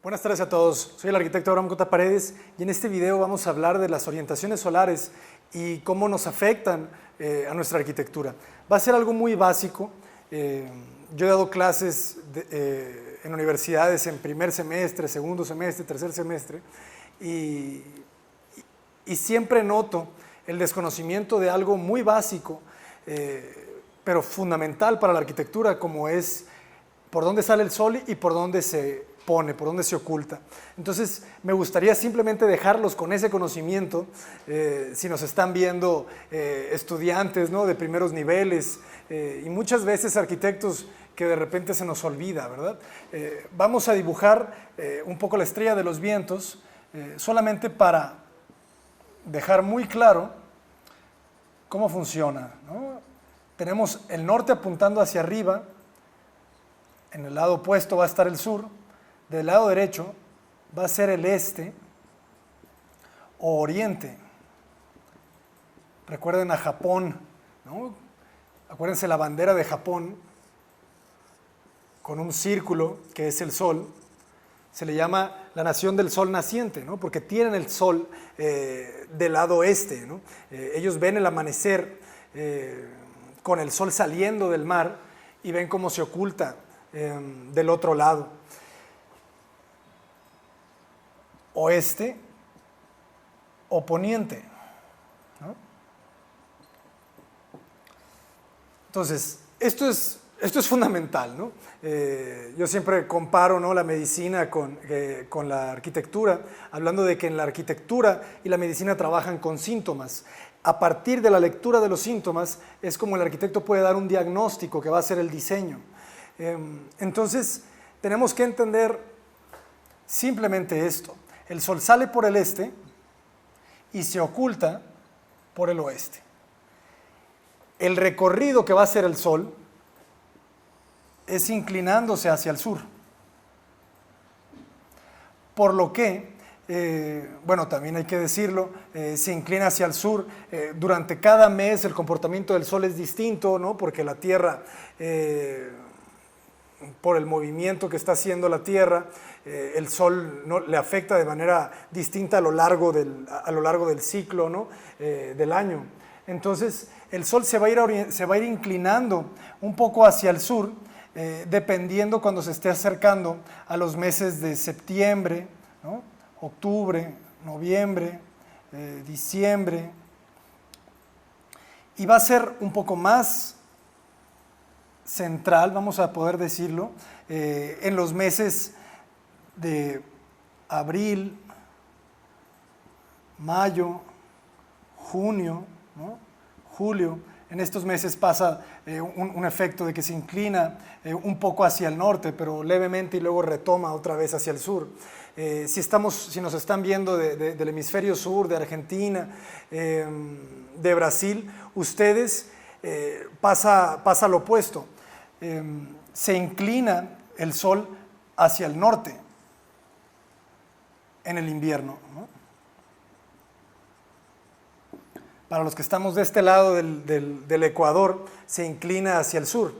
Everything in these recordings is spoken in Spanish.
Buenas tardes a todos, soy el arquitecto Abraham Cota Paredes y en este video vamos a hablar de las orientaciones solares y cómo nos afectan a nuestra arquitectura. Va a ser algo muy básico. Yo he dado clases en universidades en primer semestre, segundo semestre, tercer semestre y siempre noto el desconocimiento de algo muy básico, pero fundamental para la arquitectura, como es por dónde sale el sol y por dónde se pone, por dónde se oculta. Entonces, me gustaría simplemente dejarlos con ese conocimiento, si nos están viendo estudiantes, ¿no?, de primeros niveles, y muchas veces arquitectos que de repente se nos olvida, ¿verdad? Vamos a dibujar un poco la estrella de los vientos, solamente para dejar muy claro cómo funciona, ¿no? Tenemos el norte apuntando hacia arriba, en el lado opuesto va a estar el sur, del lado derecho va a ser el este o oriente. Recuerden a Japón, ¿no? Acuérdense la bandera de Japón con un círculo que es el sol. Se le llama la nación del sol naciente, ¿no? Porque tienen el sol del lado este, ¿no? Ellos ven el amanecer con el sol saliendo del mar y ven cómo se oculta del otro lado. Oeste o poniente, ¿no? Entonces, esto es fundamental, ¿no? Yo siempre comparo, ¿no?, la medicina con la arquitectura, hablando de que en la arquitectura y la medicina trabajan con síntomas. A partir de la lectura de los síntomas es como el arquitecto puede dar un diagnóstico que va a ser el diseño. Entonces, tenemos que entender simplemente esto. El sol sale por el este y se oculta por el oeste. El recorrido que va a hacer el sol es inclinándose hacia el sur. Por lo que, bueno, también hay que decirlo, se inclina hacia el sur. Durante cada mes el comportamiento del sol es distinto, ¿no? Porque la Tierra, por el movimiento que está haciendo la Tierra, el sol, ¿no?, le afecta de manera distinta a lo largo del ciclo, ¿no?, del año. Entonces, el sol se va a ir inclinando un poco hacia el sur, dependiendo cuando se esté acercando a los meses de septiembre, ¿no?, octubre, noviembre, diciembre, y va a ser un poco más central, vamos a poder decirlo, en los meses de abril, mayo, junio, ¿no?, julio. En estos meses pasa un efecto de que se inclina un poco hacia el norte, pero levemente, y luego retoma otra vez hacia el sur. Si nos están viendo del hemisferio sur, de Argentina, de Brasil, ustedes pasa lo opuesto. Se inclina el sol hacia el norte en el invierno, ¿no? Para los que estamos de este lado del Ecuador, se inclina hacia el sur.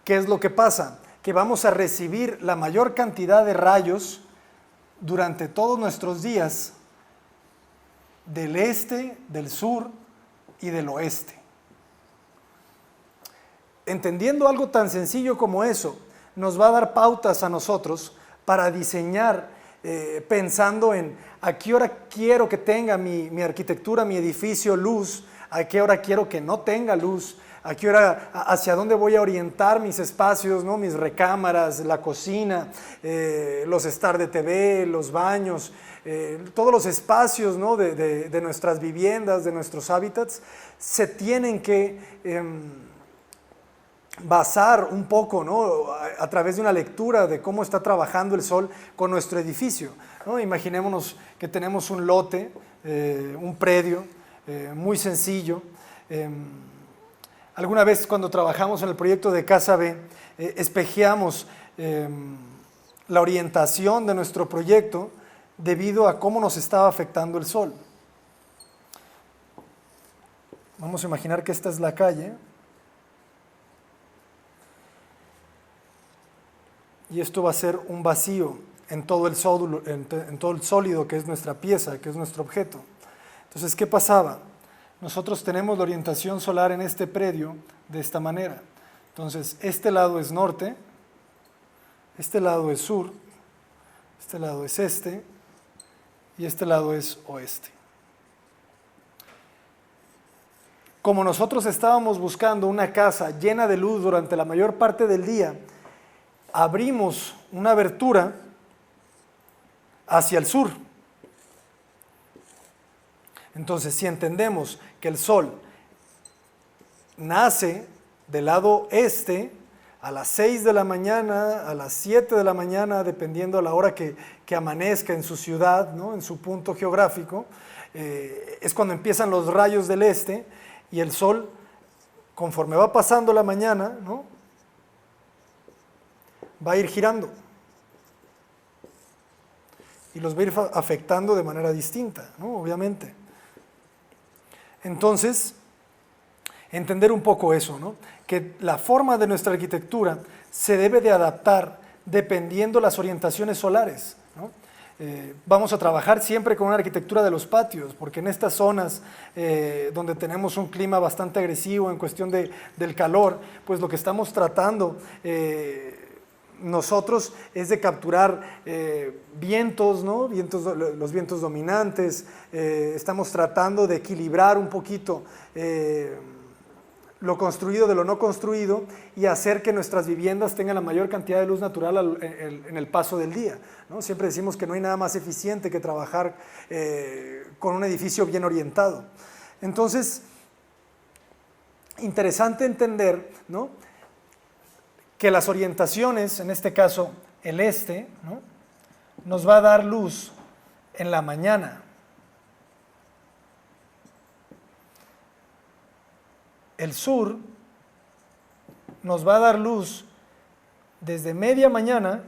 ¿Qué es lo que pasa? Que vamos a recibir la mayor cantidad de rayos durante todos nuestros días del este, del sur y del oeste. Entendiendo algo tan sencillo como eso, nos va a dar pautas a nosotros para diseñar, pensando en a qué hora quiero que tenga mi arquitectura, mi edificio, luz, a qué hora quiero que no tenga luz, a qué hora, hacia dónde voy a orientar mis espacios, ¿no?, mis recámaras, la cocina, los estar de TV, los baños, todos los espacios, ¿no?, de nuestras viviendas, de nuestros hábitats, se tienen que basar un poco, ¿no?, a través de una lectura de cómo está trabajando el sol con nuestro edificio, ¿no? Imaginémonos que tenemos un lote, un predio muy sencillo. Alguna vez cuando trabajamos en el proyecto de Casa B, espejeamos la orientación de nuestro proyecto debido a cómo nos estaba afectando el sol. Vamos a imaginar que esta es la calle. Y esto va a ser un vacío en todo en todo el sólido que es nuestra pieza, que es nuestro objeto. Entonces, ¿qué pasaba? Nosotros tenemos la orientación solar en este predio de esta manera. Entonces, este lado es norte, este lado es sur, este lado es este y este lado es oeste. Como nosotros estábamos buscando una casa llena de luz durante la mayor parte del día, abrimos una abertura hacia el sur. Entonces, si entendemos que el sol nace del lado este a las 6 de la mañana, a las 7 de la mañana, dependiendo a la hora que amanezca en su ciudad, ¿no? En su punto geográfico, es cuando empiezan los rayos del este, y el sol, conforme va pasando la mañana, ¿no? Va a ir girando y los va a ir afectando de manera distinta, ¿no? Obviamente. Entonces, entender un poco eso, ¿no? Que la forma de nuestra arquitectura se debe de adaptar dependiendo las orientaciones solares, ¿no? Vamos a trabajar siempre con una arquitectura de los patios, porque en estas zonas donde tenemos un clima bastante agresivo en cuestión del calor, pues lo que estamos tratando nosotros es de capturar vientos, ¿no? Los vientos dominantes, estamos tratando de equilibrar un poquito lo construido de lo no construido y hacer que nuestras viviendas tengan la mayor cantidad de luz natural en el paso del día, ¿no? Siempre decimos que no hay nada más eficiente que trabajar con un edificio bien orientado. Entonces, interesante entender, ¿no? Que las orientaciones, en este caso el este, ¿no? Nos va a dar luz en la mañana. El sur nos va a dar luz desde media mañana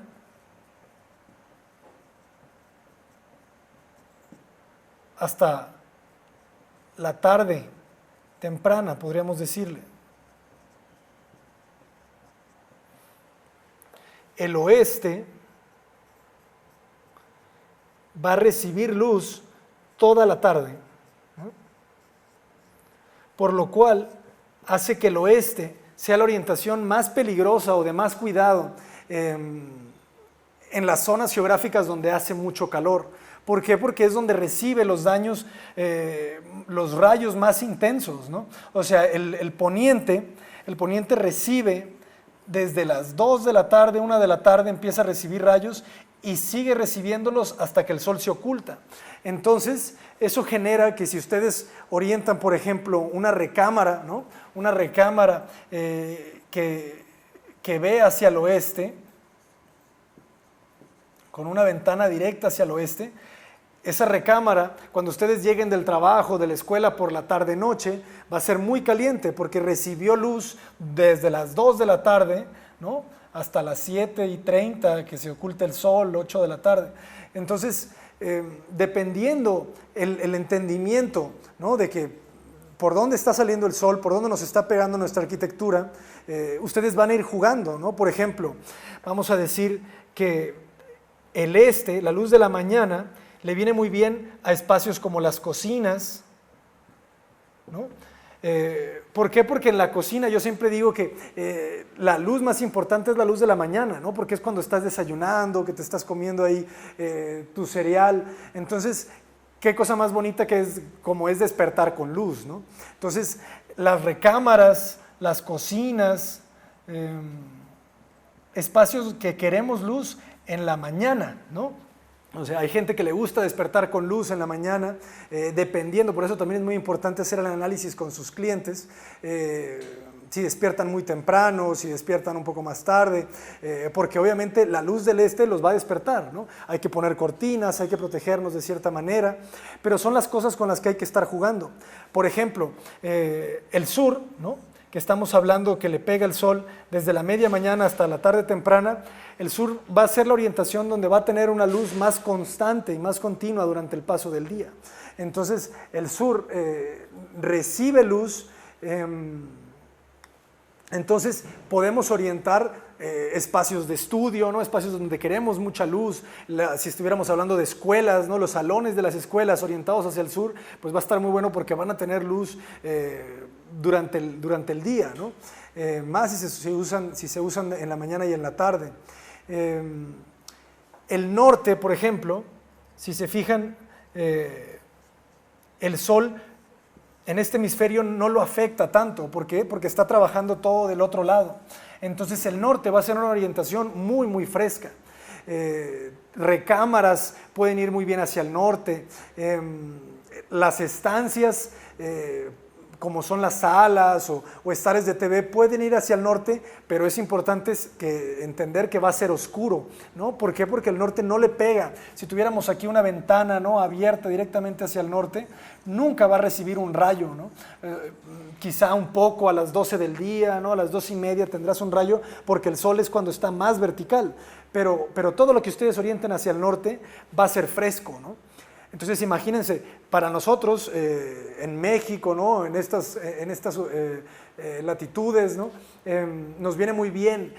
hasta la tarde temprana, podríamos decirle. El oeste va a recibir luz toda la tarde, ¿no? Por lo cual hace que el oeste sea la orientación más peligrosa o de más cuidado en las zonas geográficas donde hace mucho calor. ¿Por qué? Porque es donde recibe los daños, los rayos más intensos, ¿no? O sea, el poniente recibe desde las 2 de la tarde, 1 de la tarde, empieza a recibir rayos y sigue recibiéndolos hasta que el sol se oculta. Entonces, eso genera que si ustedes orientan, por ejemplo, una recámara, ¿no? Una recámara que ve hacia el oeste, con una ventana directa hacia el oeste, esa recámara, cuando ustedes lleguen del trabajo, de la escuela por la tarde-noche, va a ser muy caliente porque recibió luz desde las 2 de la tarde, ¿no? Hasta las 7:30 que se oculta el sol, 8 de la tarde. Entonces, dependiendo el entendimiento, ¿no? De que por dónde está saliendo el sol, por dónde nos está pegando nuestra arquitectura, ustedes van a ir jugando, ¿no? Por ejemplo, vamos a decir que el este, la luz de la mañana, le viene muy bien a espacios como las cocinas, ¿no? ¿Por qué? Porque en la cocina yo siempre digo que la luz más importante es la luz de la mañana, ¿no? Porque es cuando estás desayunando, que te estás comiendo ahí tu cereal. Entonces, qué cosa más bonita que es como es despertar con luz, ¿no? Entonces, las recámaras, las cocinas, espacios que queremos luz en la mañana, ¿no? O sea, hay gente que le gusta despertar con luz en la mañana, dependiendo, por eso también es muy importante hacer el análisis con sus clientes, si despiertan muy temprano, si despiertan un poco más tarde, porque obviamente la luz del este los va a despertar, ¿no? Hay que poner cortinas, hay que protegernos de cierta manera, pero son las cosas con las que hay que estar jugando. Por ejemplo, el sur, ¿no? Que estamos hablando que le pega el sol desde la media mañana hasta la tarde temprana, el sur va a ser la orientación donde va a tener una luz más constante y más continua durante el paso del día. Entonces, el sur recibe luz, entonces podemos orientar espacios de estudio, ¿no? Espacios donde queremos mucha luz. Si estuviéramos hablando de escuelas, ¿no? Los salones de las escuelas orientados hacia el sur, pues va a estar muy bueno porque van a tener luz durante el día, ¿no? Más si se usan en la mañana y en la tarde. El norte, por ejemplo, si se fijan, el sol en este hemisferio no lo afecta tanto. ¿Por qué? Porque está trabajando todo del otro lado. Entonces el norte va a ser una orientación muy, muy fresca. Recámaras pueden ir muy bien hacia el norte. Las estancias, como son las salas o estares de TV, pueden ir hacia el norte, pero es importante entender que va a ser oscuro, ¿no? ¿Por qué? Porque el norte no le pega. Si tuviéramos aquí una ventana, ¿no?, abierta directamente hacia el norte, nunca va a recibir un rayo, ¿no? Quizá un poco a las 12 del día, ¿no? A las 2:30 tendrás un rayo, porque el sol es cuando está más vertical, pero todo lo que ustedes orienten hacia el norte va a ser fresco, ¿no? Entonces imagínense, para nosotros en México, ¿no?, en estas latitudes, ¿no?, nos viene muy bien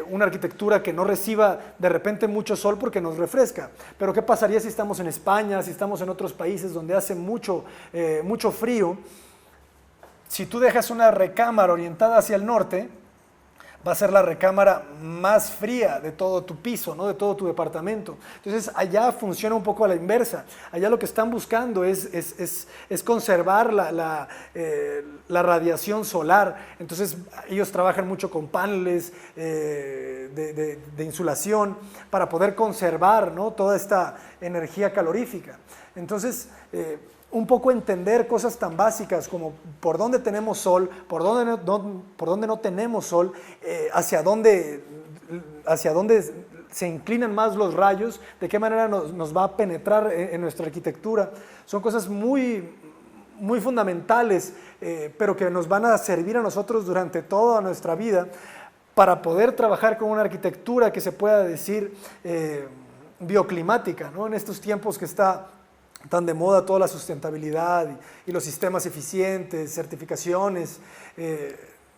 una arquitectura que no reciba de repente mucho sol porque nos refresca. Pero ¿qué pasaría si estamos en España, si estamos en otros países donde hace mucho frío? Si tú dejas una recámara orientada hacia el norte, va a ser la recámara más fría de todo tu piso, ¿no?, de todo tu departamento. Entonces allá funciona un poco a la inversa. Allá lo que están buscando es conservar la radiación solar. Entonces ellos trabajan mucho con paneles de insulación para poder conservar, ¿no?, toda esta energía calorífica. Entonces un poco entender cosas tan básicas como por dónde tenemos sol, por dónde no tenemos sol, hacia dónde se inclinan más los rayos, de qué manera nos va a penetrar en nuestra arquitectura. Son cosas muy, muy fundamentales, pero que nos van a servir a nosotros durante toda nuestra vida para poder trabajar con una arquitectura que se pueda decir bioclimática, ¿no? En estos tiempos que está tan de moda toda la sustentabilidad y los sistemas eficientes, certificaciones,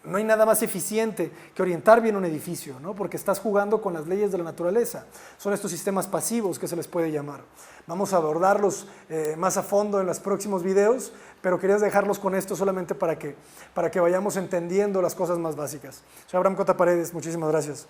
no hay nada más eficiente que orientar bien un edificio, ¿no?, porque estás jugando con las leyes de la naturaleza. Son estos sistemas pasivos que se les puede llamar. Vamos a abordarlos más a fondo en los próximos videos, pero quería dejarlos con esto solamente para que vayamos entendiendo las cosas más básicas. Soy Abraham Cota Paredes, muchísimas gracias.